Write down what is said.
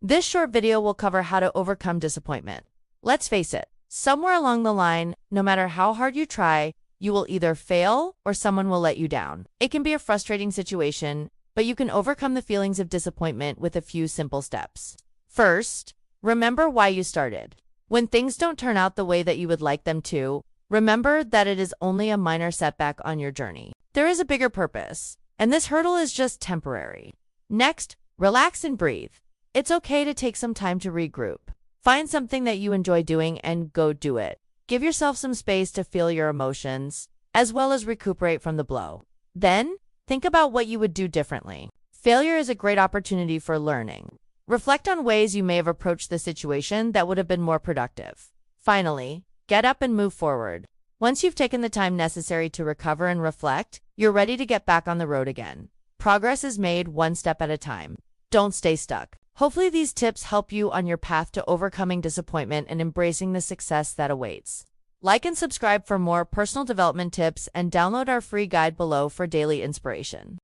This short video will cover how to overcome disappointment. Let's face it, somewhere along the line, no matter how hard you try, you will either fail or someone will let you down. It can be a frustrating situation, but you can overcome the feelings of disappointment with a few simple steps. First, remember why you started. When things don't turn out the way that you would like them to, remember that it is only a minor setback on your journey. There is a bigger purpose, and this hurdle is just temporary. Next, relax and breathe. It's okay to take some time to regroup. Find something that you enjoy doing and go do it. Give yourself some space to feel your emotions, as well as recuperate from the blow. Then, think about what you would do differently. Failure is a great opportunity for learning. Reflect on ways you may have approached the situation that would have been more productive. Finally, get up and move forward. Once you've taken the time necessary to recover and reflect, you're ready to get back on the road again. Progress is made one step at a time. Don't stay stuck. Hopefully these tips help you on your path to overcoming disappointment and embracing the success that awaits. Like and subscribe for more personal development tips and download our free guide below for daily inspiration.